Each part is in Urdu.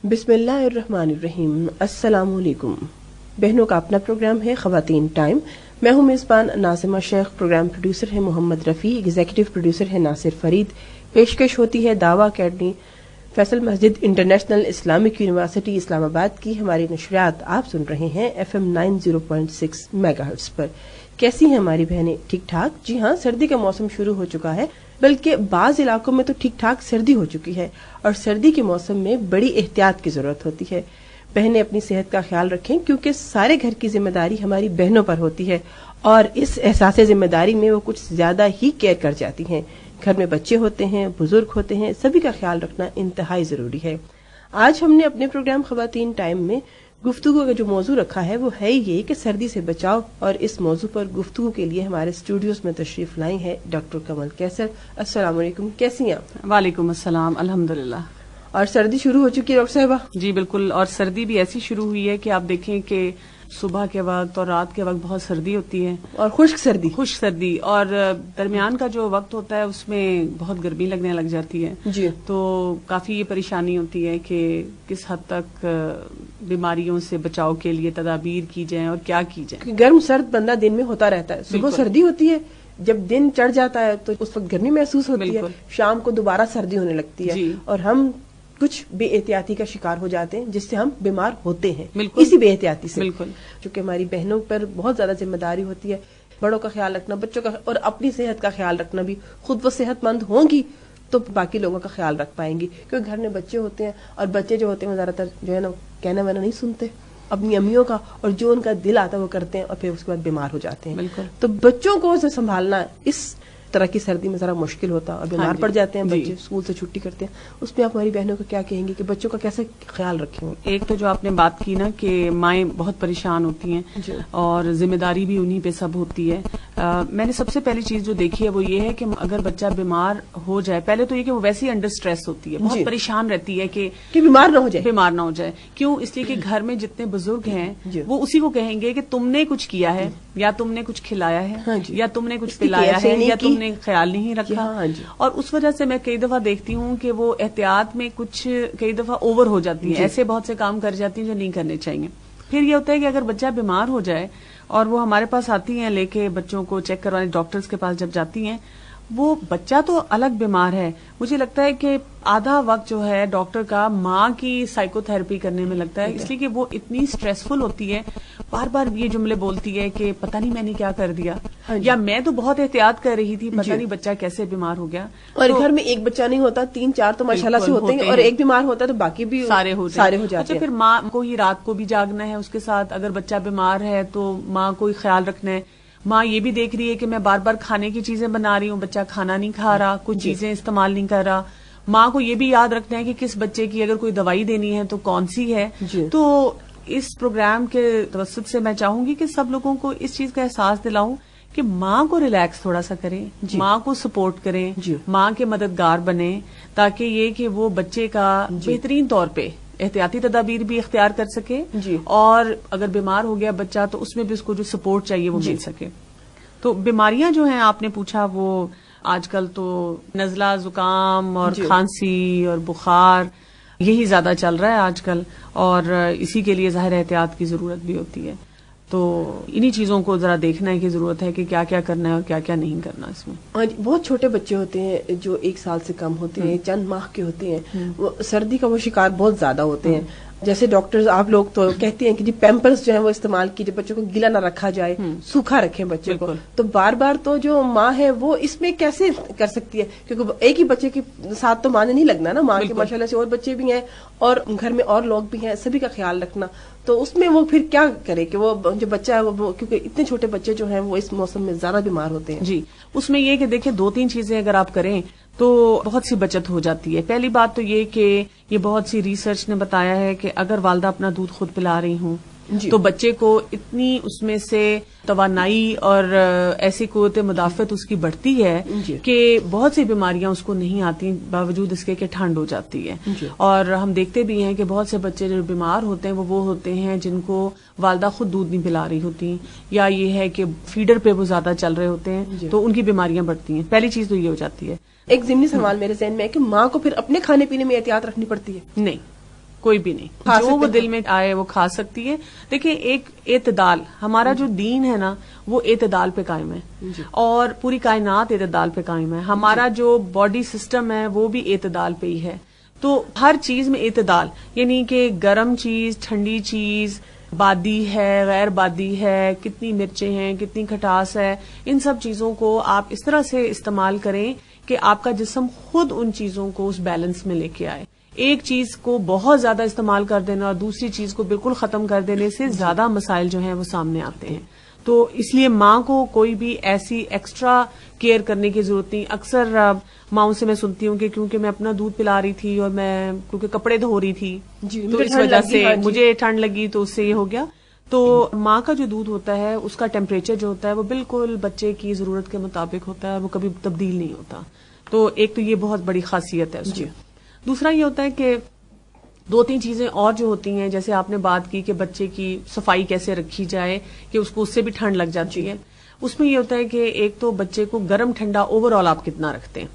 بسم اللہ الرحمن الرحیم۔ السلام علیکم بہنوں، کا اپنا پروگرام ہے خواتین ٹائم۔ میں ہوں میزبان ناظمہ شیخ، پروگرام پروڈیوسر ہے محمد رفیع، ایگزیکٹو پروڈیوسر ہے ناصر فرید۔ پیشکش ہوتی ہے دعویٰ اکیڈمی فیصل مسجد انٹرنیشنل اسلامک یونیورسٹی اسلام آباد کی۔ ہماری نشریات آپ سن رہے ہیں FM 90.6 میگا ہرٹز پر۔ کیسی ہیں ہماری بہنیں؟ ٹھیک ٹھاک؟ جی ہاں، سردی کا موسم شروع ہو چکا ہے، بلکہ بعض علاقوں میں تو ٹھیک ٹھاک سردی ہو چکی ہے، اور سردی کے موسم میں بڑی احتیاط کی ضرورت ہوتی ہے۔ بہنیں اپنی صحت کا خیال رکھیں، کیونکہ سارے گھر کی ذمہ داری ہماری بہنوں پر ہوتی ہے، اور اس احساس ذمہ داری میں وہ کچھ زیادہ ہی کیئر کر جاتی ہیں۔ گھر میں بچے ہوتے ہیں، بزرگ ہوتے ہیں، سبھی کا خیال رکھنا انتہائی ضروری ہے۔ آج ہم نے اپنے پروگرام خواتین ٹائم میں گفتگو کا جو موضوع رکھا ہے وہ ہے یہ کہ سردی سے بچاؤ، اور اس موضوع پر گفتگو کے لیے ہمارے اسٹوڈیوز میں تشریف لائی ہیں ڈاکٹر کمل کیسر۔ السلام علیکم، کیسی ہیں آپ؟ وعلیکم السلام، الحمدللہ۔ اور سردی شروع ہو چکی ہے ڈاکٹر صاحبہ؟ جی بالکل، اور سردی بھی ایسی شروع ہوئی ہے کہ آپ دیکھیں کہ صبح کے وقت اور رات کے وقت بہت سردی ہوتی ہے، اور خشک سردی، اور درمیان کا جو وقت ہوتا ہے اس میں بہت گرمی لگنے لگ جاتی ہے۔ جی، تو کافی یہ پریشانی ہوتی ہے کہ کس حد تک بیماریوں سے بچاؤ کے لیے تدابیر کی جائیں اور کیا کی جائیں۔ گرم سرد بندہ دن میں ہوتا رہتا ہے، صبح سردی ہوتی ہے، جب دن چڑھ جاتا ہے تو اس وقت گرمی محسوس ہوتی ہے، شام کو دوبارہ سردی ہونے لگتی ہے، اور ہم کچھ بے احتیاطی کا شکار ہو جاتے ہیں جس سے ہم بیمار ہوتے ہیں اسی بے احتیاطی سے۔ چونکہ ہماری بہنوں پر بہت زیادہ ذمہ داری ہوتی ہے، بڑوں کا خیال رکھنا، بچوں کا، اور اپنی صحت کا خیال رکھنا بھی۔ خود وہ صحت مند ہوں گی تو باقی لوگوں کا خیال رکھ پائیں گی، کیونکہ گھر میں بچے ہوتے ہیں، اور بچے جو ہوتے ہیں زیادہ تر جو ہے نا کہنا وہنا نہیں سنتے اپنی امیوں کا، اور جو ان کا دل آتا ہے وہ کرتے ہیں، اور پھر اس کے بعد بیمار ہو جاتے ہیں۔ تو بچوں کو سنبھالنا اس طرح کی سردی میں ذرا مشکل ہوتا، اور بیمار پڑ جاتے ہیں بچے، اسکول سے چھٹی کرتے ہیں۔ اس میں آپ ہماری بہنوں کو کیا کہیں گے کہ بچوں کا کیسے خیال رکھیں؟ ایک تو جو آپ نے بات کی نا کہ مائیں بہت پریشان ہوتی ہیں، اور ذمہ داری بھی انہی پہ سب ہوتی ہے۔ میں نے سب سے پہلی چیز جو دیکھی ہے وہ یہ ہے کہ اگر بچہ بیمار ہو جائے، پہلے تو یہ کہ وہ ویسے ہی انڈر سٹریس ہوتی ہے، بہت پریشان رہتی ہے کہ بیمار نہ ہو جائے۔ کیوں؟ اس لیے کہ گھر میں جتنے بزرگ ہیں وہ اسی کو کہیں گے کہ تم نے کچھ کیا ہے، یا تم نے کچھ کھلایا ہے، یا تم نے کچھ پلایا ہے، یا تم نے خیال نہیں رکھا۔ اور اس وجہ سے میں کئی دفعہ دیکھتی ہوں کہ وہ احتیاط میں کچھ کئی دفعہ اوور ہو جاتی ہیں، ایسے بہت سے کام کر جاتی ہیں جو نہیں کرنے چاہیے۔ پھر یہ ہوتا ہے کہ اگر بچہ بیمار ہو جائے اور وہ ہمارے پاس آتی ہیں لے کے بچوں کو چیک کروانے، ڈاکٹرز کے پاس جب جاتی ہیں، وہ بچہ تو الگ بیمار ہے، مجھے لگتا ہے کہ آدھا وقت جو ہے ڈاکٹر کا ماں کی سائیکو تھراپی کرنے میں لگتا ہے، اس لیے کہ وہ اتنی سٹریسفل ہوتی ہے، بار بار یہ جملے بولتی ہے کہ پتہ نہیں میں نے کیا کر دیا، یا میں تو بہت احتیاط کر رہی تھی، پتہ نہیں بچہ کیسے بیمار ہو گیا۔ اور گھر میں ایک بچہ نہیں ہوتا، 3-4 تو ماشاءاللہ سے ہوتے ہیں، اور ایک بیمار ہوتا ہے تو باقی بھی سارے ہو جاتے ہیں۔ اچھا، پھر ماں کو ہی رات کو بھی جاگنا ہے اس کے ساتھ، اگر بچہ بیمار ہے تو ماں کو ہی خیال رکھنا ہے۔ ماں یہ بھی دیکھ رہی ہے کہ میں بار بار کھانے کی چیزیں بنا رہی ہوں، بچہ کھانا نہیں کھا رہا، کچھ چیزیں استعمال نہیں کر رہا۔ ماں کو یہ بھی یاد رکھنا ہے کہ کس بچے کی اگر کوئی دوائی دینی ہے تو کون سی ہے۔ تو اس پروگرام کے توسط سے میں چاہوں گی کہ سب لوگوں کو اس چیز کا احساس دلاؤں کہ ماں کو ریلیکس تھوڑا سا کریں، ماں کو سپورٹ کریں، ماں کے مددگار بنیں، تاکہ یہ کہ وہ بچے کا بہترین طور پہ احتیاطی تدابیر بھی اختیار کر سکے، اور اگر بیمار ہو گیا بچہ تو اس میں بھی اس کو جو سپورٹ چاہیے وہ مل سکے۔ تو بیماریاں جو ہیں آپ نے پوچھا، وہ آج کل تو نزلہ، زکام اور کھانسی اور بخار یہی زیادہ چل رہا ہے آج کل، اور اسی کے لیے ظاہر احتیاط کی ضرورت بھی ہوتی ہے۔ تو انہی چیزوں کو ذرا دیکھنا ہے کہ ضرورت ہے کہ کیا کیا کرنا ہے اور کیا کیا نہیں کرنا اس میں۔ بہت چھوٹے بچے ہوتے ہیں جو 1 سال سے کم ہوتے ہیں، چند ماہ کے ہوتے ہیں، وہ سردی کا وہ شکار بہت زیادہ ہوتے ہیں۔ جیسے ڈاکٹرز آپ لوگ تو کہتے ہیں کہ پیمپرز جو ہیں وہ استعمال کیجیے، بچوں کو گیلا نہ رکھا جائے، سوکھا رکھیں بچے کو۔ تو بار بار تو جو ماں ہے وہ اس میں کیسے کر سکتی ہے، کیونکہ ایک ہی بچے کے ساتھ تو ماں نے نہیں لگنا نا، ماں کے ماشاءاللہ سے اور بچے بھی ہیں، اور گھر میں اور لوگ بھی ہیں، سبھی کا خیال رکھنا۔ تو اس میں وہ پھر کیا کرے کہ وہ جو بچہ ہے وہ، کیونکہ اتنے چھوٹے بچے جو ہیں وہ اس موسم میں زیادہ بیمار ہوتے ہیں۔ جی، اس میں یہ کہ دیکھیں 2-3 چیزیں اگر آپ کریں تو بہت سی بچت ہو جاتی ہے۔ پہلی بات تو یہ کہ یہ بہت سی ریسرچ نے بتایا ہے کہ اگر والدہ اپنا دودھ خود پلا رہی ہوں تو بچے کو اتنی اس میں سے توانائی اور ایسی قوت مدافعت اس کی بڑھتی ہے کہ بہت سی بیماریاں اس کو نہیں آتی، باوجود اس کے کہ ٹھنڈ ہو جاتی ہے۔ اور ہم دیکھتے بھی ہیں کہ بہت سے بچے جو بیمار ہوتے ہیں وہ ہوتے ہیں جن کو والدہ خود دودھ نہیں پلا رہی ہوتی، یا یہ ہے کہ فیڈر پہ وہ زیادہ چل رہے ہوتے ہیں، تو ان کی بیماریاں بڑھتی ہیں۔ پہلی چیز تو یہ ہو جاتی ہے۔ ایک ضمنی سوال میرے ذہن میں ہے کہ ماں کو پھر اپنے کھانے پینے میں احتیاط رکھنی پڑتی ہے؟ نہیں، کوئی بھی نہیں، جو وہ دل میں آئے وہ کھا سکتی ہے. دیکھیں ایک اعتدال، ہمارا جو دین ہے نا وہ اعتدال پہ قائم ہے اور پوری کائنات اعتدال پہ قائم ہے. ہمارا جو باڈی سسٹم ہے وہ بھی اعتدال پہ ہی ہے. تو ہر چیز میں اعتدال، یعنی کہ گرم چیز، ٹھنڈی چیز، بادی ہے، غیر بادی ہے، کتنی مرچیں ہیں، کتنی کھٹاس ہے، ان سب چیزوں کو آپ اس طرح سے استعمال کریں کہ آپ کا جسم خود ان چیزوں کو اس بیلنس میں لے کے آئے. ایک چیز کو بہت زیادہ استعمال کر دینا اور دوسری چیز کو بالکل ختم کر دینے سے زیادہ مسائل جو ہیں وہ سامنے آتے ہیں. تو اس لیے ماں کو کوئی بھی ایسی ایکسٹرا کیئر کرنے کی ضرورت نہیں. اکثر ماؤں سے میں سنتی ہوں کہ کیونکہ میں اپنا دودھ پلا رہی تھی اور میں کیونکہ کپڑے دھو رہی تھی تو اس وجہ سے مجھے ٹھنڈ لگی تو اس سے یہ ہو گیا. تو ماں کا جو دودھ ہوتا ہے اس کا ٹیمپریچر جو ہوتا ہے وہ بالکل بچے کی ضرورت کے مطابق ہوتا ہے، وہ کبھی تبدیل نہیں ہوتا. تو ایک تو یہ بہت بڑی خاصیت ہے اس کی. دوسرا یہ ہوتا ہے کہ 2-3 چیزیں اور جو ہوتی ہیں، جیسے آپ نے بات کی کہ بچے کی صفائی کیسے رکھی جائے کہ اس کو اس سے بھی ٹھنڈ لگ جاتی ہے. اس میں یہ ہوتا ہے کہ ایک تو بچے کو گرم ٹھنڈا اوور آل آپ کتنا رکھتے ہیں.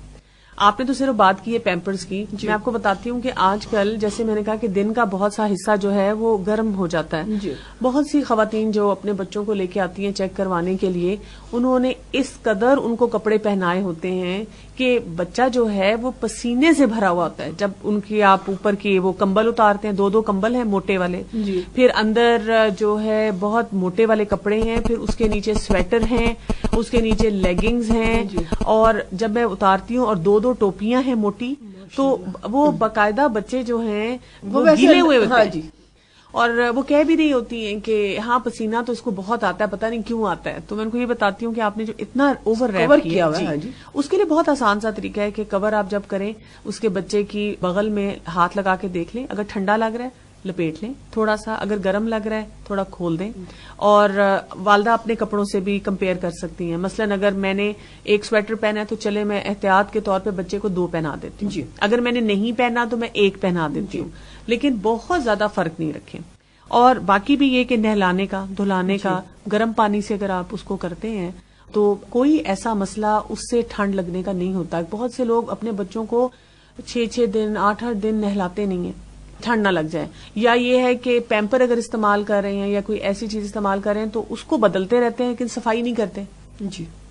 آپ نے تو صرف بات کی ہے پیمپرز کی. میں آپ کو بتاتی ہوں کہ آج کل جیسے میں نے کہا کہ دن کا بہت سا حصہ جو ہے وہ گرم ہو جاتا ہے. بہت سی خواتین جو اپنے بچوں کو لے کے آتی ہیں چیک کروانے کے لیے، انہوں نے اس قدر ان کو کپڑے پہنائے ہوتے ہیں کہ بچہ جو ہے وہ پسینے سے بھرا ہوا ہوتا ہے. جب ان کی آپ اوپر کی وہ کمبل اتارتے ہیں، 2 کمبل ہیں موٹے والے، پھر اندر جو ہے بہت موٹے والے کپڑے ہیں، پھر اس کے نیچے سویٹر ہیں، اس کے نیچے لیگنگز ہیں، اور جب میں اتارتی ہوں اور 2 ٹوپیاں ہیں موٹی، تو وہ باقاعدہ بچے جو ہیں وہ گیلے ہوئے ہوتے ہیں. اور وہ کہہ بھی نہیں ہوتی ہیں کہ ہاں پسینہ تو اس کو بہت آتا ہے، پتہ نہیں کیوں آتا ہے. تو میں ان کو یہ بتاتی ہوں کہ آپ نے جو اتنا اوور ریپ کیا ہوا ہے اس کے لیے بہت آسان سا طریقہ ہے کہ کور آپ جب کریں اس کے بچے کی بغل میں ہاتھ لگا کے دیکھ لیں. اگر ٹھنڈا لگ رہا ہے لپیٹ لیں تھوڑا سا، اگر گرم لگ رہا ہے تھوڑا کھول دیں. اور والدہ اپنے کپڑوں سے بھی کمپیئر کر سکتی ہیں. مثلا اگر میں نے ایک سویٹر پہنا ہے تو چلے میں احتیاط کے طور پہ بچے کو 2 پہنا دیتی ہوں. اگر میں نے نہیں پہنا تو میں 1 پہنا دیتی ہوں، لیکن بہت زیادہ فرق نہیں رکھیں. اور باقی بھی یہ کہ نہلانے کا، دھلانے کا گرم پانی سے اگر آپ اس کو کرتے ہیں تو کوئی ایسا مسئلہ اس سے ٹھنڈ لگنے کا نہیں ہوتا. بہت سے لوگ اپنے بچوں کو 6 دن 8 دن نہلاتے نہیں ہیں ٹھنڈ نہ لگ جائے، یا یہ ہے کہ پیمپر اگر استعمال کر رہے ہیں یا کوئی ایسی چیز استعمال کر رہے ہیں تو اس کو بدلتے رہتے ہیں لیکن صفائی نہیں کرتے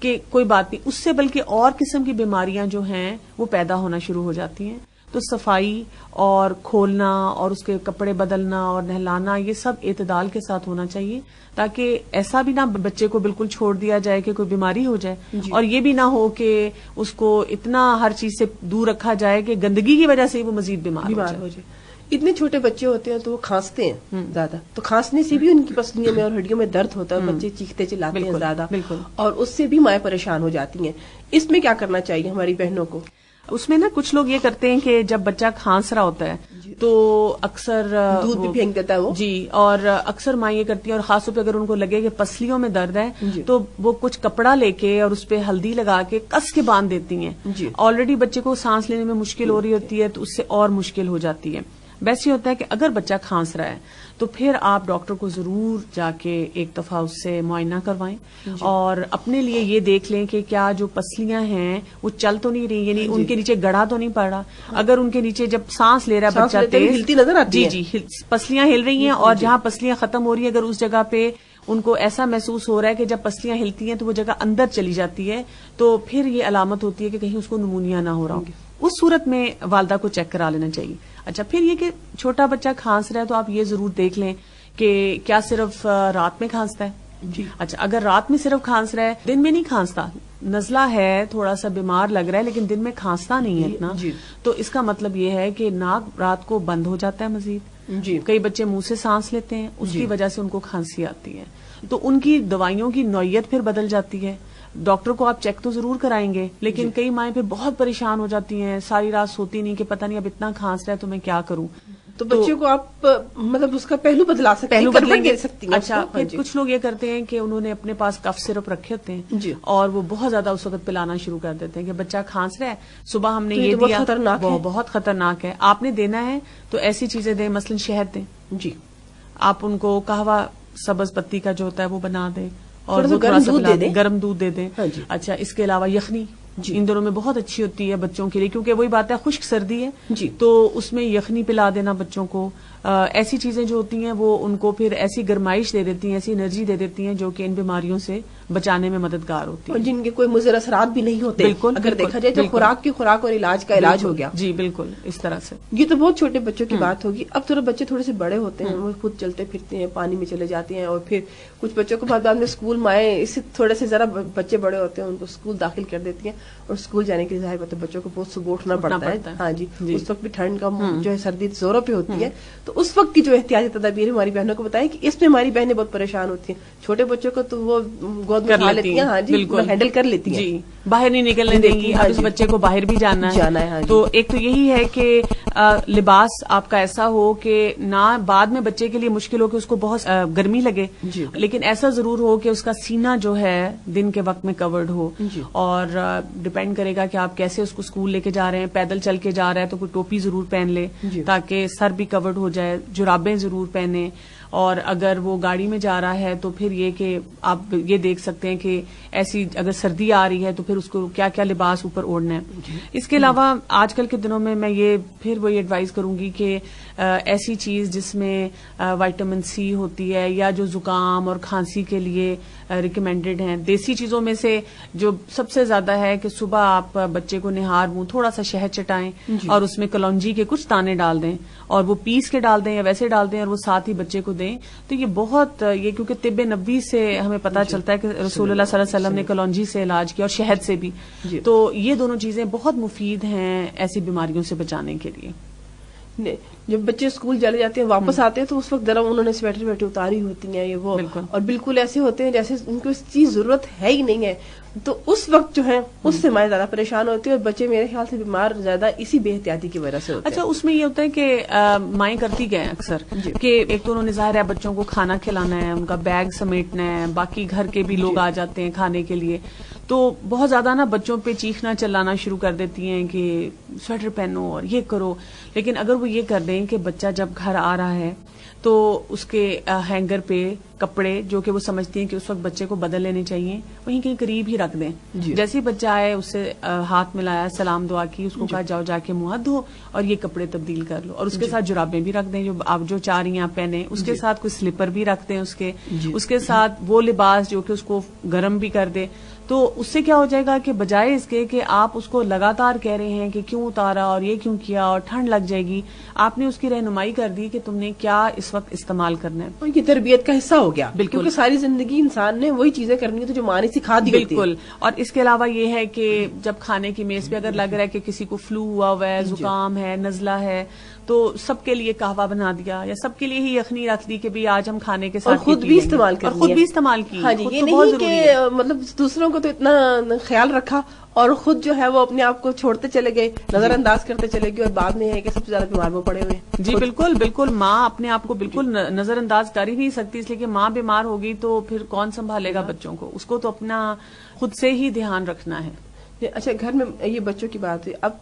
کہ کوئی بات نہیں، اس سے بلکہ اور قسم کی بیماریاں جو ہیں وہ پیدا ہونا شروع ہو جاتی ہیں. تو صفائی اور کھولنا اور اس کے کپڑے بدلنا اور نہلانا یہ سب اعتدال کے ساتھ ہونا چاہیے، تاکہ ایسا بھی نہ بچے کو بالکل چھوڑ دیا جائے کہ کوئی بیماری ہو جائے، اور یہ بھی نہ ہو کہ اس کو اتنا ہر چیز سے دور رکھا جائے کہ گندگی کی وجہ سے وہ مزید بیمار ہو جائے. اتنے چھوٹے بچے ہوتے ہیں تو وہ کھانستے ہیں زیادہ، تو کھانسنے سے بھی ان کی پسلیوں میں اور ہڈیوں میں درد ہوتا ہے، بچے چیختے چلاتے ہیں زیادہ، اور اس سے بھی مائیں پریشان ہو جاتی ہیں. اس میں کیا کرنا چاہیے ہماری بہنوں کو؟ اس میں نا کچھ لوگ یہ کرتے ہیں کہ جب بچہ کھانس رہا ہوتا ہے تو اکثر دودھ بھی پھینک دیتا ہے وہ، اور اکثر ماں یہ کرتی ہیں، اور خاص طور پہ اگر ان کو لگے کہ پسلیوں میں درد ہے تو وہ کچھ کپڑا لے کے اور اس پہ ہلدی لگا کے کس کے باندھ دیتی ہیں. آلریڈی بچے کو سانس لینے میں مشکل ہو رہی ہوتی ہے تو اس سے اور مشکل ہو جاتی ہے. ویسے ہوتا ہے کہ اگر بچہ کھانس رہا ہے تو پھر آپ ڈاکٹر کو ضرور جا کے ایک دفعہ اس سے معائنہ کروائیں، اور اپنے لیے یہ دیکھ لیں کہ کیا جو پسلیاں ہیں وہ چل تو نہیں رہی، یعنی ان کے نیچے گڑھا تو نہیں پڑ رہا. اگر ان کے نیچے جب سانس لے رہا ہے بچہ تیز ہلتی نظر آتی ہے، پسلیاں ہل رہی ہیں، اور جہاں پسلیاں ختم ہو رہی ہیں اگر اس جگہ پہ ان کو ایسا محسوس ہو رہا ہے کہ جب پسلیاں ہلتی ہیں تو وہ جگہ اندر چلی جاتی ہے، تو پھر یہ علامت ہوتی ہے کہ کہیں اس کو نمونیا نہ ہو رہا ہو. اس صورت میں والدہ کو چیک کرا لینا چاہیے. اچھا، پھر یہ کہ چھوٹا بچہ کھانس رہا ہے تو آپ یہ ضرور دیکھ لیں کہ کیا صرف رات میں کھانستا ہے. اچھا، اگر رات میں صرف کھانس رہا ہے، دن میں نہیں کھانستا، نزلہ ہے، تھوڑا سا بیمار لگ رہا ہے لیکن دن میں کھانستا نہیں ہے اتنا، تو اس کا مطلب یہ ہے کہ ناک رات کو بند ہو جاتا ہے مزید. کئی بچے منہ سے سانس لیتے ہیں، اس کی وجہ سے ان کو کھانسی آتی ہے، تو ان کی دوائیوں کی نوعیت پھر بدل جاتی ہے. ڈاکٹر کو آپ چیک تو ضرور کرائیں گے، لیکن کئی مائیں پہ بہت پریشان ہو جاتی ہیں، ساری رات سوتی نہیں کہ پتہ نہیں اب اتنا کھانس رہا ہے تو میں کیا کروں. تو بچے کو آپ مطلب اس کا پہلو بدلا سکتے ہیں، بدلیں گے. اچھا، پھر کچھ لوگ یہ کرتے ہیں کہ انہوں نے اپنے پاس کف سرپ رکھے ہوتے ہیں اور وہ بہت زیادہ اس وقت پلانا شروع کر دیتے ہیں کہ بچہ کھانس رہا ہے، صبح ہم نے یہ دیا، بہت خطرناک ہے، آپ نے دینا ہے تو ایسی چیزیں دیں، مثلا شہد دیں، آپ ان کو قہوہ سبز پتی کا جو ہوتا ہے وہ بنا دیں اور گرم دودھ دے دیں. اچھا، اس کے علاوہ یخنی ان دنوں میں بہت اچھی ہوتی ہے بچوں کے لیے، کیونکہ وہی بات ہے خشک سردی ہے جی، تو اس میں یخنی پلا دینا بچوں کو، ایسی چیزیں جو ہوتی ہیں وہ ان کو پھر ایسی گرمائش دے دیتی ہیں، ایسی انرجی دے دیتی ہیں جو کہ ان بیماریوں سے بچانے میں مددگار ہوتی ہے، اور جن کے کوئی مضر اثرات بھی نہیں ہوتے. بالکل اگر دیکھا جائے تو خوراک کی خوراک اور علاج کا علاج ہو گیا. جی بالکل اس طرح سے. یہ تو بہت چھوٹے بچوں کی بات ہوگی. اب تھوڑا بچے تھوڑے سے بڑے ہوتے ہیں، وہ خود چلتے پھرتے ہیں، پانی میں چلے جاتے ہیں، اور پھر کچھ بچوں کو بعد میں اسکول میں آئے، اس سے تھوڑے سے ذرا بچے بڑے ہوتے ہیں ان کو اسکول داخل کر دیتی ہیں، اور اسکول جانے کے ظاہر بات ہے بچوں کو بہت صبح اٹھنا پڑتا ہے. ہاں جی، اس وقت بھی ٹھنڈ کا جو ہے سردی زوروں پہ ہوتی ہے، تو اس وقت کی جو احتیاطی تدابیر ہماری بہنوں کو بتائیں کہ اس میں ہماری بہنیں بہت پریشان ہوتی ہیں. چھوٹے بچوں کو تو وہ گود میں کھا لیتی ہیں، ہاں جی، ہینڈل کر لیتی ہیں، جی باہر نہیں نکلنے دیں گی. اب اس بچے کو باہر بھی جانا ہے، تو ایک تو یہی ہے کہ لباس آپ کا ایسا ہو کہ نہ بعد میں بچے کے لیے مشکل ہو کہ اس کو بہت گرمی لگے، لیکن ایسا ضرور ہو کہ اس کا سینہ جو ہے دن کے وقت میں کورڈ ہو. اور ڈپینڈ کرے گا کہ آپ کیسے اس کو اسکول لے کے جا رہے ہیں. پیدل چل کے جا رہا ہے تو کوئی ٹوپی ضرور پہن لے تاکہ سر بھی کورڈ ہو جائے، جرابیں ضرور پہنے. اور اگر وہ گاڑی میں جا رہا ہے تو پھر یہ کہ آپ یہ دیکھ سکتے ہیں کہ ایسی اگر سردی آ رہی ہے تو پھر اس کو کیا کیا لباس اوپر اوڑھنا ہے. اس کے علاوہ آج کل کے دنوں میں یہ پھر وہی ایڈوائز کروں گی کہ ایسی چیز جس میں وائٹامن سی ہوتی ہے یا جو زکام اور کھانسی کے لیے ریکمینڈڈ ہیں، دیسی چیزوں میں سے جو سب سے زیادہ ہے کہ صبح آپ بچے کو نہار منہ تھوڑا سا شہد چٹائیں اور اس میں کلونجی کے کچھ دانے ڈال دیں اور وہ پیس کے ڈال دیں یا ویسے ڈال دیں اور وہ ساتھ ہی بچے کو دیں. تو یہ بہت یہ کیونکہ طب نبوی سے ہمیں پتہ چلتا ہے کہ رسول اللہ صلی اللہ علیہ وسلم نے کلونجی سے علاج کیا اور شہد سے بھی، تو یہ دونوں چیزیں بہت مفید ہیں ایسی بیماریوں سے بچانے کے لیے. جب بچے اسکول چلے جاتے ہیں واپس آتے ہیں تو اس وقت ذرا انہوں نے سویٹر ویٹر اتاری ہوتی ہیں یہ وہ، اور بالکل ایسے ہوتے ہیں جیسے ان کو اس چیز ضرورت ہے ہی نہیں ہے. تو اس وقت جو ہے اس سے مائیں زیادہ پریشان ہوتی ہیں اور بچے میرے خیال سے بیمار زیادہ اسی بے احتیاطی کی وجہ سے ہوتے ہیں. اچھا اس میں یہ ہوتا ہے کہ مائیں کرتی گئے اکثر کہ ایک تو انہوں نے ظاہر ہے بچوں کو کھانا کھلانا ہے، ان کا بیگ سمیٹنا ہے، باقی گھر کے بھی لوگ آ جاتے ہیں کھانے کے لیے، تو بہت زیادہ نا بچوں پہ چیخنا چلانا شروع کر دیتی ہیں کہ سویٹر پہنو اور یہ کرو. لیکن اگر وہ یہ کر دیں کہ بچہ جب گھر آ رہا ہے تو اس کے ہینگر پہ کپڑے جو کہ وہ سمجھتی ہیں کہ اس وقت بچے کو بدل لینے چاہیے وہیں کہیں قریب ہی رکھ دیں. جیسے ہی بچہ آئے اس سے ہاتھ ملایا، سلام دعا کی، اس کو کہا جاؤ جا کے منہ ہاتھ دھو اور یہ کپڑے تبدیل کر لو، اور اس کے ساتھ جرابیں بھی رکھ دیں جو آپ جو چاہ رہی ہیں آپ پہنے، اس کے ساتھ کوئی سلیپر بھی رکھ دیں اس کے ساتھ وہ لباس جو کہ اس کو گرم بھی کر دے. تو اس سے کیا ہو جائے گا کہ بجائے اس کے کہ آپ اس کو لگاتار کہہ رہے ہیں کہ کیوں اتارا اور یہ کیوں کیا اور ٹھنڈ لگ جائے گی، آپ نے اس کی رہنمائی کر دی کہ تم نے کیا اس وقت استعمال کرنا ہے. اور یہ تربیت کا حصہ ہو گیا، بالکل ساری زندگی انسان نے وہی چیزیں کرنی ہے تو جو ماں نے سکھا دی. بالکل. اور اس کے علاوہ یہ ہے کہ جب کھانے کی میز پہ اگر لگ رہا ہے کہ کسی کو فلو ہوا ہے، زکام ہے، نزلہ ہے، تو سب کے لیے قہوہ بنا دیا یا سب کے لیے ہی یخنی رکھ دی کہ بھی آج ہم کھانے کے ساتھ خود بھی استعمال کریں، اور خود بھی استعمال کی. ہاں جی، یہ نہیں کہ مطلب دوسروں کو تو اتنا خیال رکھا اور خود جو ہے وہ اپنے آپ کو چھوڑتے چلے گئے، نظر انداز کرتے چلے گئے، اور بعد میں ہے کہ سب سے زیادہ بیمار وہ پڑے ہوئے. جی بالکل بالکل. ماں اپنے آپ کو بالکل نظر انداز کر ہی نہیں سکتی، اس لیے کہ ماں بیمار ہوگی تو پھر کون سنبھالے گا بچوں کو، اس کو تو اپنا خود سے ہی دھیان رکھنا ہے. اچھا گھر میں یہ بچوں کی بات ہے، اب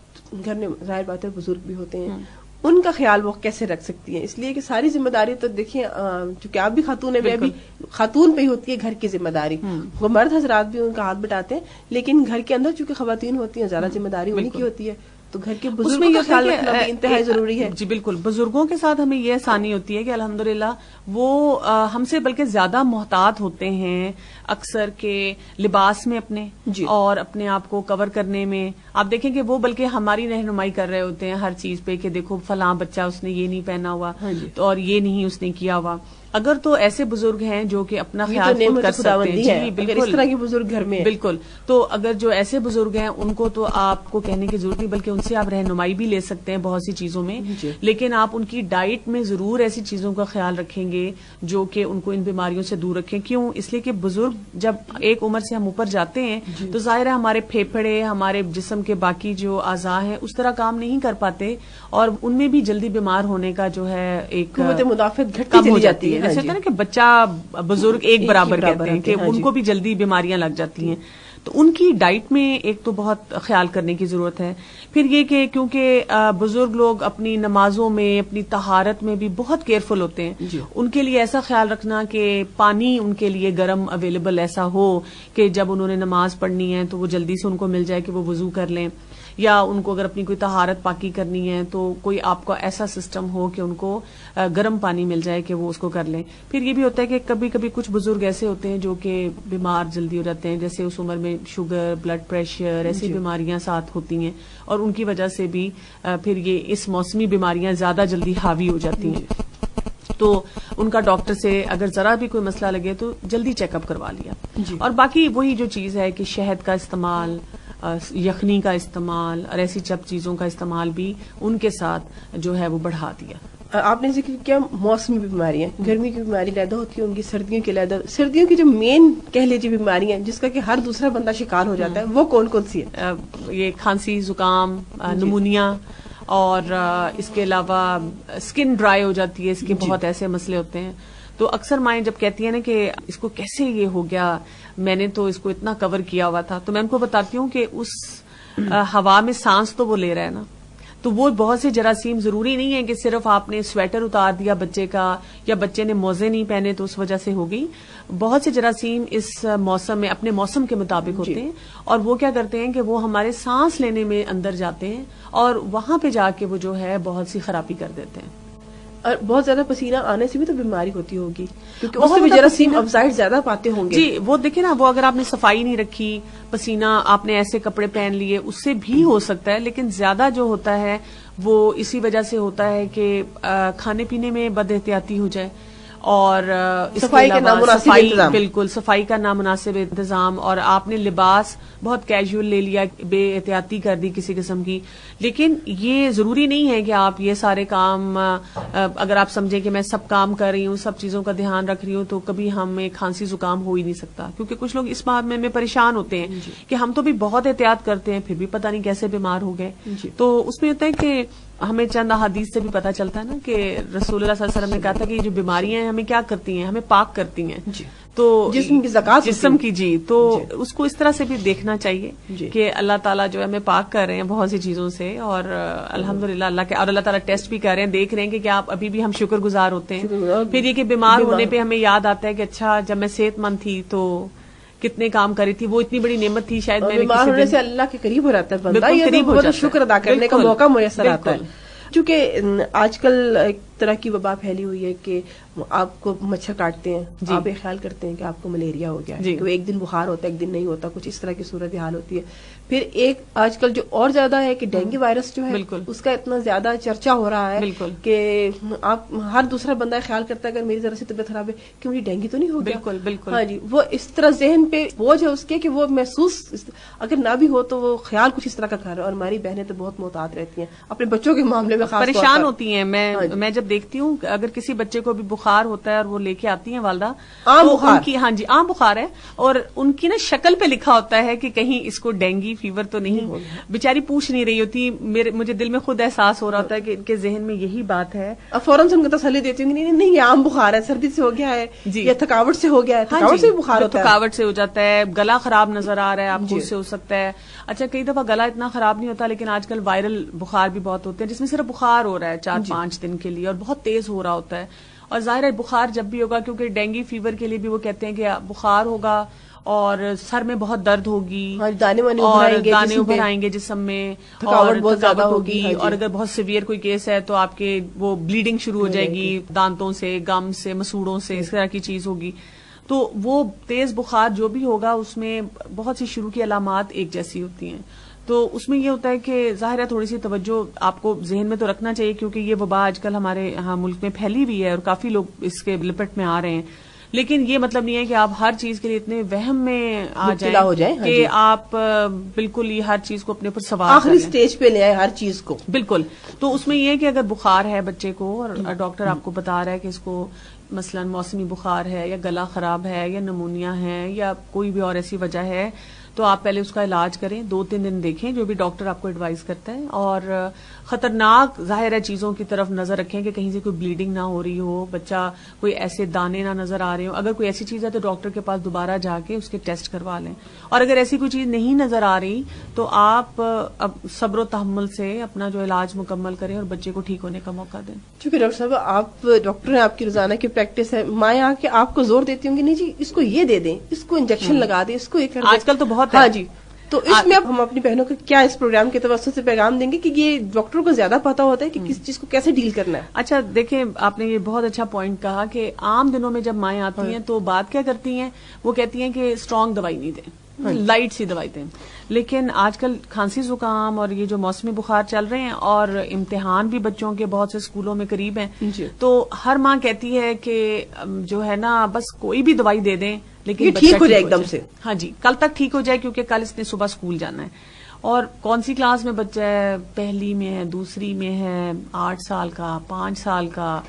گھر میں ظاہر بات ہے بزرگ بھی ہوتے ہیں، ان کا خیال وہ کیسے رکھ سکتی ہیں؟ اس لیے کہ ساری ذمہ داری تو دیکھیں چونکہ آپ بھی خاتون ہیں، بھی خاتون پہ ہی ہوتی ہے گھر کی ذمہ داری. وہ مرد حضرات بھی ان کا ہاتھ بٹاتے ہیں، لیکن گھر کے اندر چونکہ خواتین ہوتی ہیں زیادہ ذمہ داری انہیں کی ہوتی ہے، تو گھر کے بزرگوں کا خیال رکھنا بھی انتہائی ضروری ہے. جی بالکل. بزرگوں کے ساتھ ہمیں یہ آسانی ہوتی ہے کہ الحمدللہ وہ ہم سے بلکہ زیادہ محتاط ہوتے ہیں اکثر کے لباس میں اپنے اور اپنے آپ کو کور کرنے میں. آپ دیکھیں کہ وہ بلکہ ہماری رہنمائی کر رہے ہوتے ہیں ہر چیز پہ کہ دیکھو فلاں بچہ اس نے یہ نہیں پہنا ہوا اور یہ نہیں اس نے کیا ہوا. اگر تو ایسے بزرگ ہیں جو کہ اپنا خیال خود کر سکتے ہیں، جی بالکل، اس طرح کے بزرگ گھر میں بالکل، تو اگر جو ایسے بزرگ ہیں ان کو تو آپ کو کہنے کی ضرورت نہیں، بلکہ ان سے آپ رہنمائی بھی لے سکتے ہیں بہت سی چیزوں میں. لیکن آپ ان کی ڈائٹ میں ضرور ایسی چیزوں کا خیال رکھیں گے جو کہ ان کو ان بیماریوں سے دور رکھیں. کیوں؟ اس لیے کہ بزرگ جب ایک عمر سے ہم اوپر جاتے ہیں تو ظاہر ہے ہمارے پھیپھڑے، ہمارے جسم کے باقی جو اعضاء ہیں اس طرح کام نہیں کر پاتے اور ان میں بھی جلدی بیمار ہونے کا جو ہے ایک قوت مدافعت گھٹتی چلی جاتی ہے. جیسے نا کہ بچہ بزرگ ایک برابر کہتے ہیں کہ ان کو بھی جلدی بیماریاں لگ جاتی ہیں. تو ان کی ڈائٹ میں ایک تو بہت خیال کرنے کی ضرورت ہے. پھر یہ کہ کیونکہ بزرگ لوگ اپنی نمازوں میں اپنی طہارت میں بھی بہت کیئرفل ہوتے ہیں, ان کے لیے ایسا خیال رکھنا کہ پانی ان کے لیے گرم اویلیبل ایسا ہو کہ جب انہوں نے نماز پڑھنی ہے تو وہ جلدی سے ان کو مل جائے کہ وہ وضو کر لیں, یا ان کو اگر اپنی کوئی طہارت پاکی کرنی ہے تو کوئی آپ کا ایسا سسٹم ہو کہ ان کو گرم پانی مل جائے کہ وہ اس کو کر لیں. پھر یہ بھی ہوتا ہے کہ کبھی کبھی کچھ بزرگ ایسے ہوتے ہیں جو کہ بیمار جلدی ہو جاتے ہیں, جیسے اس عمر میں شوگر, بلڈ پریشر, ایسی بیماریاں ساتھ ہوتی ہیں, اور ان کی وجہ سے بھی پھر یہ اس موسمی بیماریاں زیادہ جلدی حاوی ہو جاتی ہیں. تو ان کا ڈاکٹر سے اگر ذرا بھی کوئی مسئلہ لگے تو جلدی چیک اپ کروا لیا. اور باقی وہی جو چیز ہے کہ شہد کا استعمال, یخنی کا استعمال اور ایسی چپ چیزوں کا استعمال بھی ان کے ساتھ جو ہے وہ بڑھا دیا. آپ نے ذکر کیا موسمی بیماریاں, گرمی کی بیماری لیدا ہوتی ہے ان کی, سردیوں کی لیدا, سردیوں کی جو مین کہہ لیجیے بیماریاں جس کا کہ ہر دوسرا بندہ شکار ہو جاتا ہے, وہ کون کون سی ہے؟ یہ کھانسی, زکام, نمونیا, اور اس کے علاوہ اسکن ڈرائی ہو جاتی ہے, اس کے بہت ایسے مسئلے ہوتے ہیں. تو اکثر مائیں جب کہتی ہیں نا کہ اس کو کیسے یہ ہو گیا, میں نے تو اس کو اتنا کور کیا ہوا تھا, تو میں ان کو بتاتی ہوں کہ اس ہوا میں سانس تو وہ لے رہا ہے نا, تو وہ بہت سے جراثیم, ضروری نہیں ہے کہ صرف آپ نے سویٹر اتار دیا بچے کا یا بچے نے موزے نہیں پہنے تو اس وجہ سے ہو گئی. بہت سے جراثیم اس موسم میں اپنے موسم کے مطابق ہوتے ہیں, اور وہ کیا کرتے ہیں کہ وہ ہمارے سانس لینے میں اندر جاتے ہیں اور وہاں پہ جا کے وہ جو ہے بہت سی خرابی کر دیتے ہیں. اور بہت زیادہ پسینہ آنے سے بھی تو بیماری ہوتی ہوگی, کیونکہ اس سے بھی جراثیم ابزائٹ زیادہ پاتے ہوں گے. جی, وہ دیکھیں نا, وہ اگر آپ نے صفائی نہیں رکھی, پسینہ آپ نے ایسے کپڑے پہن لیے, اس سے بھی ہو سکتا ہے. لیکن زیادہ جو ہوتا ہے وہ اسی وجہ سے ہوتا ہے کہ کھانے پینے میں بد احتیاطی ہو جائے, اور صفائی کا نامناسب انتظام, بالکل صفائی کا نامناسب انتظام, اور آپ نے لباس بہت کیجول لے لیا, بے احتیاطی کر دی کسی قسم کی. لیکن یہ ضروری نہیں ہے کہ آپ یہ سارے کام, اگر آپ سمجھیں کہ میں سب کام کر رہی ہوں, سب چیزوں کا دھیان رکھ رہی ہوں, تو کبھی ہمیں کھانسی زکام ہو ہی نہیں سکتا. کیونکہ کچھ لوگ اس بات میں پریشان ہوتے ہیں کہ ہم تو بھی بہت احتیاط کرتے ہیں پھر بھی پتہ نہیں کیسے بیمار ہو گئے. تو اس میں ہوتا ہے کہ ہمیں چند احادیث سے بھی پتہ چلتا ہے نا کہ رسول اللہ صلی اللہ علیہ وسلم نے کہا تھا کہ یہ جو بیماریاں ہیں ہمیں کیا کرتی ہیں, ہمیں پاک کرتی ہیں. تو جسم کی زکات, جسم کی, جی, تو اس کو اس طرح سے بھی دیکھنا چاہیے کہ اللہ تعالیٰ جو ہے ہمیں پاک کر رہے ہیں بہت سی چیزوں سے, اور الحمدللہ اللہ کے, اور اللہ تعالیٰ ٹیسٹ بھی کر رہے ہیں, دیکھ رہے ہیں کہ کیا آپ ابھی بھی ہم شکر گزار ہوتے ہیں. پھر یہ کہ بیمار ہونے پہ ہمیں یاد آتا ہے کہ اچھا جب میں صحت مند تھی تو کتنے کام کری تھی, وہ اتنی بڑی نعمت تھی, شاید میں بیمار ہونے سے اللہ کے قریب ہو رہتا ہے بندہ, یہ شکر ادا کرنے کا موقع میسر آتا ہے. چونکہ آج کل ایک طرح کی وبا پھیلی ہوئی ہے کہ آپ کو مچھر کاٹتے ہیں, آپ یہ خیال کرتے ہیں کہ آپ کو ملیریا ہو گیا ہے, ایک دن بخار ہوتا ہے, ایک دن نہیں ہوتا, کچھ اس طرح کی صورت حال ہوتی ہے. پھر ایک آج کل جو اور زیادہ ہے کہ ڈینگی وائرس جو ہے اس کا اتنا زیادہ چرچا ہو رہا ہے کہ آپ ہر دوسرا بندہ خیال کرتا ہے اگر میری ذرا سی طبیعت خراب ہے کہ مجھے ڈینگی تو نہیں ہو گیا. بالکل, ہاں جی, وہ اس طرح ذہن پہ بوجھ ہے اس کے کہ وہ محسوس اگر نہ بھی ہو تو وہ خیال کچھ اس طرح کا کر رہا ہے. اور ہماری بہنیں تو بہت محتاط رہتی ہیں اپنے بچوں کے معاملے میں, خاص پریشان ہوتی ہیں. میں جب دیکھتی ہوں اگر کسی بچے کو بھی بخار ہوتا ہے اور وہ لے کے آتی ہیں والدہ, عام بخار, ہاں جی عام بخار ہے, اور ان کی نا شکل پہ لکھا ہوتا ہے کہ کہیں اس کو ڈینگی فیور تو نہیں, بیچاری پوچھ نہیں رہی ہوتی. مجھے دل میں خود احساس ہو رہا ہوتا ہے کہ ان کے ذہن میں یہی بات ہے. اب فوراً سے ان کو تسلی دیتی ہوں نہیں یہ عام بخار ہے, سردی سے ہو گیا ہے یا تھکاوٹ سے ہو گیا ہے. تھکاوٹ سے بخار ہوتا ہے, تھکاوٹ سے ہو جاتا ہے, گلا خراب نظر آ رہا ہے آپ کو, اس سے ہو سکتا ہے. اچھا کئی دفعہ گلا اتنا خراب نہیں ہوتا, لیکن آج کل وائرل بخار بھی بہت ہوتے ہیں جس میں صرف بخار ہو رہا ہے 4-5 دن کے لیے اور بہت تیز ہو رہا ہوتا ہے. اور ظاہر ہے بخار جب بھی ہوگا, کیونکہ ڈینگی فیور کے لیے بھی وہ کہتے ہیں کہ بخار ہوگا اور سر میں بہت درد ہوگی, دانے ابھر آئیں گے جسم میں, تھکاوٹ بہت زیادہ ہوگی, اور اگر بہت سیویئر کوئی کیس ہے تو آپ کے وہ بلیڈنگ شروع ہو جائے گی, دانتوں سے, گم سے, مسوڑوں سے, اس طرح کی چیز ہوگی. تو وہ تیز بخار جو بھی ہوگا اس میں بہت سی شروع کی علامات ایک جیسی ہوتی ہیں. تو اس میں یہ ہوتا ہے کہ ظاہر ہے تھوڑی سی توجہ آپ کو ذہن میں تو رکھنا چاہیے, کیونکہ یہ وبا آج کل ہمارے یہاں ملک میں پھیلی ہوئی ہے اور کافی لوگ اس کے لپٹ میں آ رہے ہیں. لیکن یہ مطلب نہیں ہے کہ آپ ہر چیز کے لیے اتنے وہم میں آ جائیں کہ آپ بالکل ہی ہر چیز کو اپنے اوپر سوار آخری سٹیج پہ لے آئے ہر چیز کو. بالکل. تو اس میں یہ ہے کہ اگر بخار ہے بچے کو اور ڈاکٹر آپ کو بتا رہا ہے کہ اس کو مثلا موسمی بخار ہے یا گلا خراب ہے یا نمونیا ہے یا کوئی بھی اور ایسی وجہ ہے, تو آپ پہلے اس کا علاج کریں, 2-3 دن دیکھیں جو بھی ڈاکٹر آپ کو ایڈوائز کرتا ہے, اور خطرناک ظاہر ہے چیزوں کی طرف نظر رکھیں کہ کہیں سے کوئی بلیڈنگ نہ ہو رہی ہو, بچہ کوئی ایسے دانے نہ نظر آ رہے ہوں. اگر کوئی ایسی چیز ہے تو ڈاکٹر کے پاس دوبارہ جا کے اس کے ٹیسٹ کروا لیں, اور اگر ایسی کوئی چیز نہیں نظر آ رہی تو آپ اب صبر و تحمل سے اپنا جو علاج مکمل کریں اور بچے کو ٹھیک ہونے کا موقع دیں. چونکہ ڈاکٹر صاحب آپ ڈاکٹر ہیں, آپ کی روزانہ کی پریکٹس ہے, مائیں آ کے آپ کو زور دیتی ہوں گی نہیں جی اس کو یہ دے دیں, اس کو انجیکشن لگا دیں, اس کو یہ کر دیں. آج کل تو بہت ہے. ہاں جی, تو اس میں اب ہم اپنی بہنوں کو کیا اس پروگرام کے توسط سے پیغام دیں گے کہ یہ ڈاکٹروں کو زیادہ پتا ہوتا ہے کہ کس چیز کو کیسے ڈیل کرنا ہے. اچھا دیکھیں, آپ نے یہ بہت اچھا پوائنٹ کہا کہ عام دنوں میں جب مائیں آتی ہیں تو بات کیا کرتی ہیں, وہ کہتی ہیں کہ اسٹرانگ دوائی نہیں دیں, لائٹ سی دوائی دیں. لیکن آج کل کھانسی زکام اور یہ جو موسمی بخار چل رہے ہیں اور امتحان بھی بچوں کے بہت سے اسکولوں میں قریب ہیں, تو ہر ماں کہتی ہے کہ جو ہے نا بس کوئی بھی دوائی دے دیں لیکن ٹھیک ہو جائے ایک دم سے. ہاں جی, کل تک ٹھیک ہو جائے کیونکہ کل اس نے صبح اسکول جانا ہے. اور کون سی کلاس میں بچہ ہے, پہلی میں ہے, دوسری میں ہے, 8 سال کا, 5 سال کا.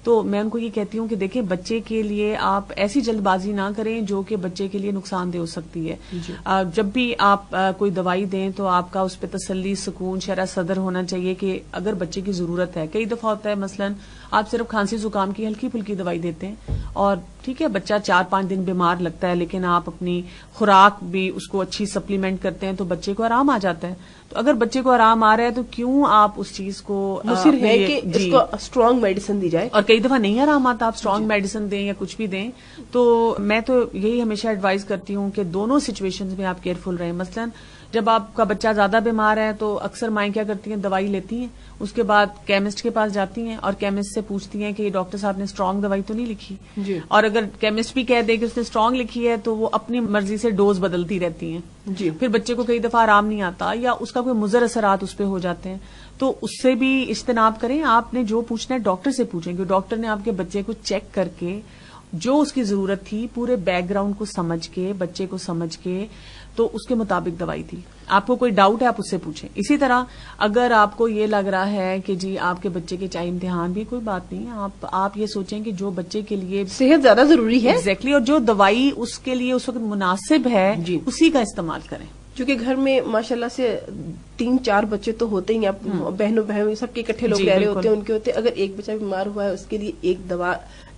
تو میں ان کو یہ کہتی ہوں کہ دیکھیں بچے کے لیے آپ ایسی جلد بازی نہ کریں جو کہ بچے کے لیے نقصان دہ ہو سکتی ہے. جب بھی آپ کوئی دوائی دیں تو آپ کا اس پہ تسلی, سکون, شرح صدر ہونا چاہیے کہ اگر بچے کی ضرورت ہے. کئی دفعہ ہوتا ہے مثلاً آپ صرف کھانسی زکام کی ہلکی پھلکی دوائی دیتے ہیں اور ٹھیک ہے بچہ 4-5 دن بیمار لگتا ہے, لیکن آپ اپنی خوراک بھی اس کو اچھی سپلیمنٹ کرتے ہیں تو بچے کو آرام آ جاتا ہے. تو اگر بچے کو آرام آ رہا ہے تو کیوں آپ اس چیز کو مصر ہے کہ اس کو اسٹرانگ میڈیسن دی جائے, اور کئی دفعہ نہیں آرام آتا, آپ اسٹرانگ میڈیسن دیں یا کچھ بھی دیں. تو میں تو یہی ہمیشہ ایڈوائز کرتی ہوں کہ دونوں سچویشنز میں آپ کیئرفل رہیں. مثلاً جب آپ کا بچہ زیادہ بیمار ہے تو اکثر مائیں کیا کرتی ہیں, دوائی لیتی ہیں, اس کے بعد کیمسٹ کے پاس جاتی ہیں اور کیمسٹ سے پوچھتی ہیں کہ یہ ڈاکٹر صاحب نے اسٹرانگ دوائی تو نہیں لکھی. اور اگر کیمسٹ بھی کہہ دے کہ اس نے اسٹرانگ لکھی ہے تو وہ اپنی مرضی سے ڈوز بدلتی رہتی ہیں. پھر بچے کو کئی دفعہ آرام نہیں آتا یا اس کا کوئی مضر اثرات اس پہ ہو جاتے ہیں. تو اس سے بھی اجتناب کریں. آپ نے جو پوچھنا ہے ڈاکٹر سے پوچھیں کہ ڈاکٹر نے آپ کے بچے کو چیک کر کے جو اس کی ضرورت تھی پورے بیک گراؤنڈ کو سمجھ کے, بچے کو سمجھ کے, تو اس کے مطابق دوائی تھی. آپ کو کوئی ڈاؤٹ ہے آپ اس سے پوچھیں. اسی طرح اگر آپ کو یہ لگ رہا ہے کہ جی آپ کے بچے کے چاہے امتحان بھی, کوئی بات نہیں, آپ یہ سوچیں کہ جو بچے کے لیے صحت زیادہ ضروری ہے ایگزیکٹلی, اور جو دوائی اس کے لیے اس وقت مناسب ہے اسی کا استعمال کریں. چونکہ گھر میں ماشاءاللہ سے 3-4 بچے تو ہوتے ہی ہیں, بہنوں بہن سب کے اکٹھے لوگ رہ رہے ہوتے ہیں, ان کے ہوتے. اگر ایک بچہ بیمار ہوا ہے اس کے لیے ایک دوا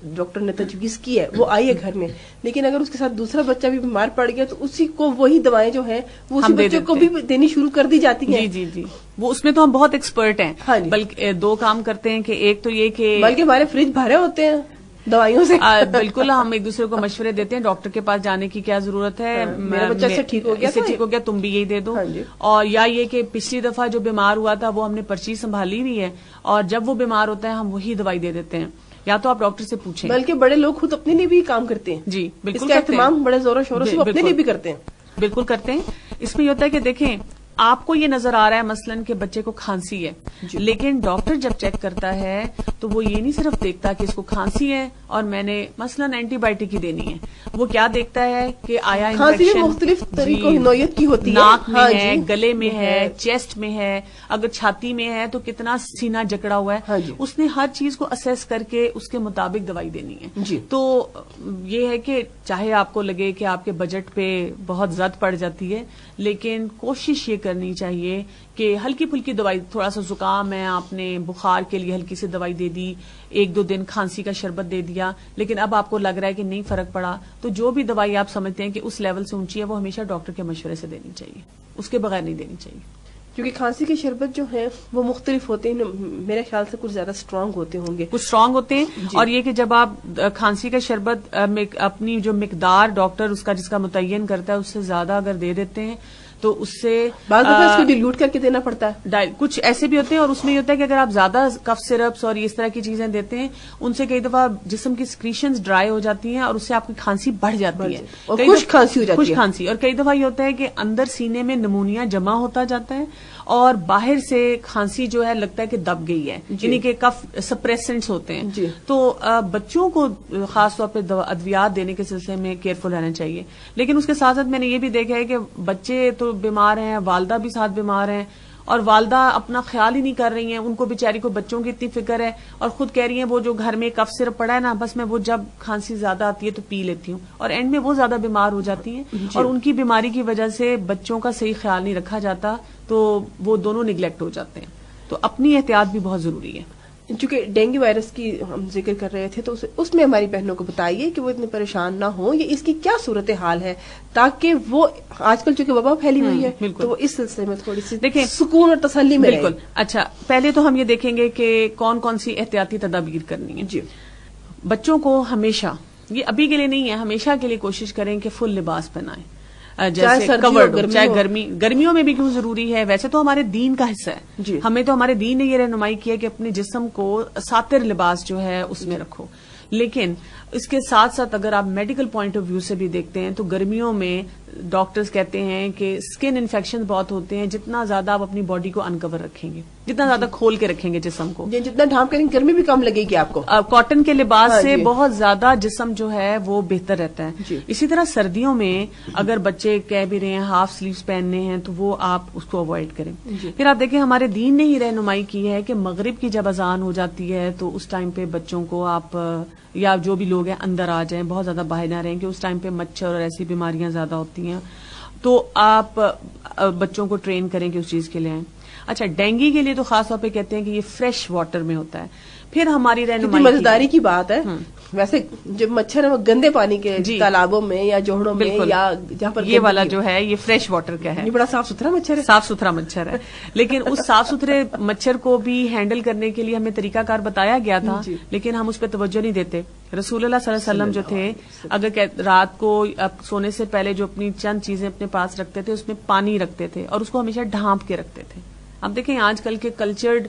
ڈاکٹر نے تجویز کی ہے وہ آئی ہے گھر میں, لیکن اگر اس کے ساتھ دوسرا بچہ بھی بیمار پڑ گیا تو اسی کو وہی دوائیں جو ہیں وہ اسی بچے کو بھی دینی شروع کر دی جاتی ہیں. جی وہ اس میں تو ہم بہت ایکسپرٹ ہیں. بلکہ 2 کام کرتے ہیں کہ ایک تو یہ کہ بلکہ ہمارے فریج بھرے ہوتے ہیں دوائیوں سے. بالکل, ہم ایک دوسرے کو مشورے دیتے ہیں ڈاکٹر کے پاس جانے کی کیا ضرورت ہے, میرا بچہ سے ٹھیک ہو گیا تم بھی یہی دے دو. اور یا یہ کہ پچھلی دفعہ جو بیمار ہوا تھا وہ ہم نے پرچی سنبھالی ہوئی ہے اور جب وہ بیمار ہوتا ہے ہم وہی دوائی دے دیتے ہیں. یا تو آپ ڈاکٹر سے پوچھیں. بلکہ بڑے لوگ خود اپنے لیے بھی کام کرتے ہیں. جی بالکل, اس کا اہتمام بڑے زور و شوروں سے اپنے لیے بھی کرتے ہیں. بالکل کرتے ہیں. اس میں یہ ہوتا ہے کہ دیکھیں آپ کو یہ نظر آ رہا ہے مثلاً کہ بچے کو کھانسی ہے, لیکن ڈاکٹر جب چیک کرتا ہے تو وہ یہ نہیں صرف دیکھتا کہ اس کو کھانسی ہے اور میں نے مثلاً اینٹی بائیوٹک ہی دینی ہے. وہ کیا دیکھتا ہے کہ آیا انفیکشن مختلف طریقوں نوعیت کی ہوتی ہے, ناک میں ہے, گلے میں ہے, چیسٹ میں ہے, اگر چھاتی میں ہے تو کتنا سینہ جکڑا ہوا ہے. اس نے ہر چیز کو اسیس کر کے اس کے مطابق دوائی دینی ہے. تو یہ ہے کہ چاہے آپ کو لگے کہ آپ کے بجٹ پہ بہت زد پڑ جاتی ہے, لیکن کوشش یہ کرنی چاہیے کہ ہلکی پھلکی دوائی, تھوڑا سا زکام ہے آپ نے بخار کے لیے ہلکی سی دوائی دے دی, 1-2 دن کھانسی کا شربت دے دیا, لیکن اب آپ کو لگ رہا ہے کہ نہیں فرق پڑا, تو جو بھی دوائی آپ سمجھتے ہیں کہ اس لیول سے اونچی ہے وہ ہمیشہ ڈاکٹر کے مشورے سے دینی چاہیے, اس کے بغیر نہیں دینی چاہیے. کیونکہ کھانسی کے شربت جو ہیں وہ مختلف ہوتے ہیں, میرے خیال سے کچھ زیادہ اسٹرانگ ہوتے ہوں گے, کچھ اسٹرانگ ہوتے ہیں. اور یہ کہ جب آپ کھانسی کا شربت اپنی جو مقدار ڈاکٹر اس کا جس کا متعین کرتا ہے اس سے زیادہ اگر دے دیتے ہیں تو اس سے بعض دفعہ اس کو ڈیلیوٹ کر کے دینا پڑتا ہے. کچھ ایسے بھی ہوتے ہیں, اور اس میں یہ ہوتا ہے کہ اگر آپ زیادہ کف سرپس اور اس طرح کی چیزیں دیتے ہیں ان سے کئی دفعہ جسم کی سکریشنز ڈرائی ہو جاتی ہیں اور اس سے آپ کی کھانسی بڑھ جاتی ہے, اور خشک کھانسی ہو جاتی ہے. خشک کھانسی, اور کئی دفعہ یہ ہوتا ہے کہ اندر سینے میں نمونیا جمع ہوتا جاتا ہے اور باہر سے کھانسی جو ہے لگتا ہے کہ دب گئی ہے, یعنی کہ کف سپریسنٹس ہوتے ہیں. تو بچوں کو خاص طور پہ ادویات دینے کے سلسلے میں کیئرفل رہنا چاہیے. لیکن اس کے ساتھ ساتھ میں نے یہ بھی دیکھا ہے کہ بچے تو بیمار ہیں, والدہ بھی ساتھ بیمار ہیں, اور والدہ اپنا خیال ہی نہیں کر رہی ہیں، ان کو بیچاری کو بچوں کی اتنی فکر ہے اور خود کہہ رہی ہیں وہ جو گھر میں کف سرپ پڑا ہے نا، بس میں وہ جب کھانسی زیادہ آتی ہے تو پی لیتی ہوں، اور اینڈ میں وہ زیادہ بیمار ہو جاتی ہیں اور ان کی بیماری کی وجہ سے بچوں کا صحیح خیال نہیں رکھا جاتا تو وہ دونوں نگلیکٹ ہو جاتے ہیں. تو اپنی احتیاط بھی بہت ضروری ہے. چونکہ ڈینگی وائرس کی ہم ذکر کر رہے تھے تو اس میں ہماری بہنوں کو بتائیے کہ وہ اتنے پریشان نہ ہوں، یہ اس کی کیا صورتحال ہے تاکہ وہ آج کل چونکہ وبا پھیلی ہوئی ہے تو وہ اس سلسلے میں تھوڑی سی دیکھیں سکون اور تسلی میں بالکل. اچھا، پہلے تو ہم یہ دیکھیں گے کہ کون کون سی احتیاطی تدابیر کرنی ہے. جی، بچوں کو ہمیشہ، یہ ابھی کے لیے نہیں ہے، ہمیشہ کے لیے کوشش کریں کہ فل لباس پہنائیں، جیسے کورڈ ہو، چاہے گرمیوں میں بھی کیوں ضروری ہے، ویسے تو ہمارے دین کا حصہ ہے. جی، ہمیں تو ہمارے دین نے یہ رہنمائی کی ہے کہ اپنے جسم کو ساتر لباس جو ہے اس میں رکھو. لیکن اس کے ساتھ ساتھ اگر آپ میڈیکل پوائنٹ آف ویو سے بھی دیکھتے ہیں تو گرمیوں میں ڈاکٹرز کہتے ہیں کہ اسکن انفیکشن بہت ہوتے ہیں، جتنا زیادہ آپ اپنی باڈی کو انکور رکھیں گے، جتنا زیادہ کھول کے رکھیں گے جسم کو، جتنا ڈھانپ کریں گرمی بھی کم لگے گی آپ کو. کاٹن کے لباس سے بہت زیادہ جسم جو ہے وہ بہتر رہتا ہے. اسی طرح سردیوں میں اگر بچے کہہ بھی رہے ہیں ہاف سلیوز پہننے ہیں تو وہ آپ اس کو اوائڈ کریں. پھر آپ دیکھیں ہمارے دین نے ہی رہنمائی کی ہے کہ مغرب کی جب اذان ہو جاتی ہے تو اس ٹائم پہ بچوں کو آپ یا جو بھی لوگ ہیں اندر آ جائیں، بہت زیادہ باہر نہ رہیں کہ اس ٹائم پہ مچھر اور ایسی بیماریاں زیادہ ہوتی ہیں، تو آپ بچوں کو ٹرین کریں کہ اس چیز کے لیے آئیں. اچھا، ڈینگی کے لیے تو خاص طور پہ کہتے ہیں کہ یہ فریش واٹر میں ہوتا ہے. پھر ہماری رہنمائی مزیداری کی بات ہے، ویسے جب مچھر ہے وہ گندے پانی کے تالابوں میں یا جوہڑوں میں یا جہاں پر یہ والا جو ہے یہ فریش واٹر کا ہے، یہ بڑا صاف ستھرا مچھر ہے، صاف ستھرا مچھر ہے. لیکن اس صاف ستھرے مچھر کو بھی ہینڈل کرنے کے لیے ہمیں طریقہ کار بتایا گیا تھا، لیکن ہم اس پہ توجہ نہیں دیتے. رسول اللہ صلی اللہ علیہ وسلم جو تھے اگر رات کو سونے سے پہلے جو اپنی چند چیزیں اپنے پاس رکھتے تھے اس میں پانی رکھتے تھے اور اس کو ہمیشہ ڈھانپ کے رکھتے تھے. اب دیکھیں آج کل کے کلچرڈ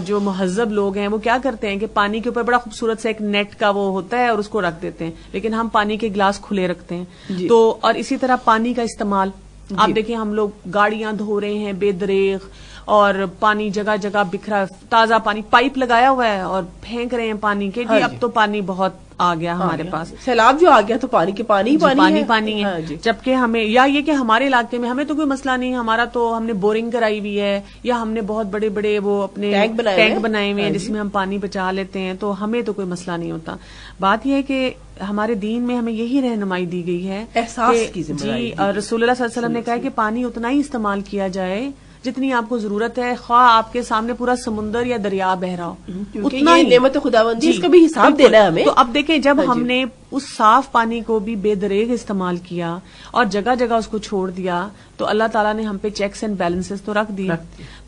جو مہذب لوگ ہیں وہ کیا کرتے ہیں کہ پانی کے اوپر بڑا خوبصورت سا ایک نیٹ کا وہ ہوتا ہے اور اس کو رکھ دیتے ہیں، لیکن ہم پانی کے گلاس کھلے رکھتے ہیں. تو اور اسی طرح پانی کا استعمال آپ دیکھیں، ہم لوگ گاڑیاں دھو رہے ہیں بے دریغ اور پانی جگہ جگہ بکھرا، تازہ پانی پائپ لگایا ہوا ہے اور پھینک رہے ہیں پانی کے. اب تو پانی بہت آ گیا ہمارے پاس، سیلاب جو آ گیا تو پانی کے پانی ہے. جبکہ ہمیں یا یہ کہ ہمارے علاقے میں ہمیں تو کوئی مسئلہ نہیں، ہمارا تو ہم نے بورنگ کرائی ہوئی ہے یا ہم نے بہت بڑے بڑے وہ اپنے ٹینک بنائے ہوئے ہیں جس میں ہم پانی بچا لیتے ہیں، تو ہمیں تو کوئی مسئلہ نہیں ہوتا. بات یہ ہے کہ ہمارے دین میں ہمیں یہی رہنمائی دی گئی ہے احساس کی ذمہ داری. رسول اللہ صلی اللہ علیہ وسلم نے کہا کہ پانی اتنا ہی استعمال کیا جائے جتنی آپ کو ضرورت ہے، خواہ آپ کے سامنے پورا سمندر یا دریا بہ رہا ہو، اتنا ہی. نعمت خداوندی اس کا بھی حساب دینا ہے ہمیں. تو اب دیکھیں جب ہم نے اس صاف پانی کو بھی بے دریغ استعمال کیا اور جگہ جگہ اس کو چھوڑ دیا تو اللہ تعالیٰ نے ہم پہ چیکس اینڈ بیلنسز تو رکھ دیے.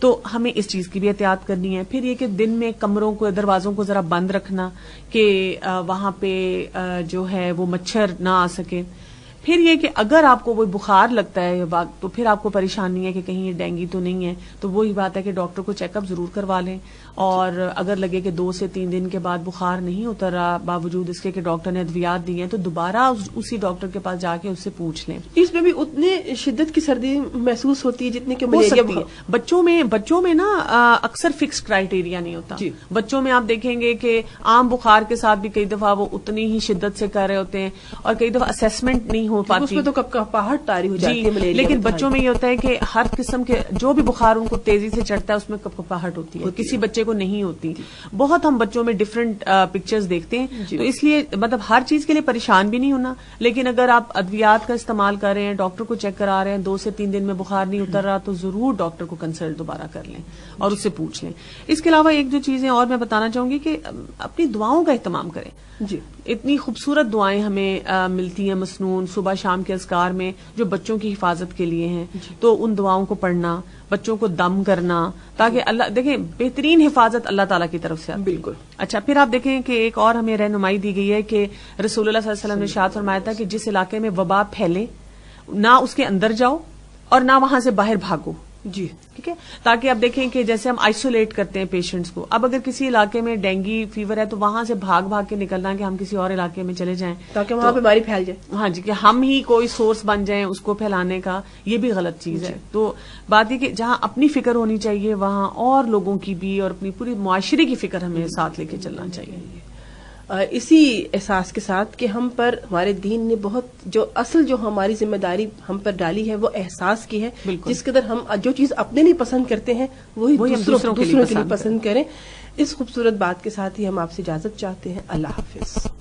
تو ہمیں اس چیز کی بھی احتیاط کرنی ہے. پھر یہ کہ دن میں کمروں کو دروازوں کو ذرا بند رکھنا کہ وہاں پہ جو ہے وہ مچھر نہ آ سکے. پھر یہ کہ اگر آپ کو وہ بخار لگتا ہے تو پھر آپ کو پریشانی ہے کہ کہیں یہ ڈینگی تو نہیں ہے، تو وہی بات ہے کہ ڈاکٹر کو چیک اپ ضرور کروا لیں. اور اگر لگے کہ 2 سے 3 دن کے بعد بخار نہیں اتر رہا باوجود اس کے کہ ڈاکٹر نے ادویات دی ہیں، تو دوبارہ اسی ڈاکٹر کے پاس جا کے اس سے پوچھ لیں. اس میں بھی اتنے شدت کی سردی محسوس ہوتی ہے جتنی کہ ملیریا بھی. بچوں میں نا اکثر فکس کرائیٹیریا نہیں ہوتا. بچوں میں آپ دیکھیں گے کہ عام بخار کے ساتھ بھی کئی دفعہ وہ اتنی ہی شدت سے کر رہے ہوتے ہیں اور کئی دفعہ اسیسمنٹ نہیں ہو پاتی، اس میں تو کپکپاہٹ طاری ہو جاتی ہے ملیریا. لیکن بچوں میں یہ ہوتا ہے کہ ہر قسم کے جو بھی بخار ان کو تیزی سے چڑھتا ہے اس میں کپکپاہٹ ہوتی ہے، کسی بچے کو نہیں ہوتی. بہت ہم بچوں میں ڈفرنٹ پکچرز دیکھتے ہیں. تو اس لیے مطلب ہر چیز کے لیے پریشان بھی نہیں ہونا، لیکن اگر آپ ادویات کا استعمال کر رہے ہیں، ڈاکٹر کو چیک کرا رہے ہیں، 2 سے 3 دن میں بخار نہیں اتر رہا تو ضرور ڈاکٹر کو کنسلٹ دوبارہ کر لیں اور اس سے پوچھ لیں. اس کے علاوہ ایک جو چیزیں اور میں بتانا چاہوں گی کہ اپنی دعاؤں کا اہتمام کریں. اتنی خوبصورت دعائیں ہمیں ملتی ہیں مسنون صبح شام کے اذکار میں جو بچوں کی حفاظت کے لیے ہیں. تو ان دعاؤں کو پڑھنا، بچوں کو دم کرنا، تاکہ اللہ دیکھیں بہترین حفاظت اللہ تعالیٰ کی طرف سے. بالکل. اچھا، پھر آپ دیکھیں کہ ایک اور ہمیں رہنمائی دی گئی ہے کہ رسول اللہ صلی اللہ علیہ وسلم نے ارشاد فرمایا تھا کہ جس علاقے میں وبا پھیلے نہ اس کے اندر جاؤ اور نہ وہاں سے باہر بھاگو. ٹھیک ہے، تاکہ اب دیکھیں کہ جیسے ہم آئسولیٹ کرتے ہیں پیشنٹس کو، اب اگر کسی علاقے میں ڈینگی فیور ہے تو وہاں سے بھاگ کے نکلنا کہ ہم کسی اور علاقے میں چلے جائیں تاکہ وہاں بیماری پھیل جائے. ہاں جی، کہ ہم ہی کوئی سورس بن جائیں اس کو پھیلانے کا، یہ بھی غلط چیز ہے. تو بات یہ کہ جہاں اپنی فکر ہونی چاہیے وہاں اور لوگوں کی بھی اور اپنی پوری معاشرے کی فکر ہمیں ساتھ لے کے چلنا چاہیے. اسی احساس کے ساتھ کہ ہم پر ہمارے دین نے بہت جو ہماری ذمہ داری ہم پر ڈالی ہے وہ احساس کی ہے، جس قدر ہم جو چیز اپنے لیے پسند کرتے ہیں وہی دوسروں کے لیے پسند کریں. اس خوبصورت بات کے ساتھ ہی ہم آپ سے اجازت چاہتے ہیں. اللہ حافظ.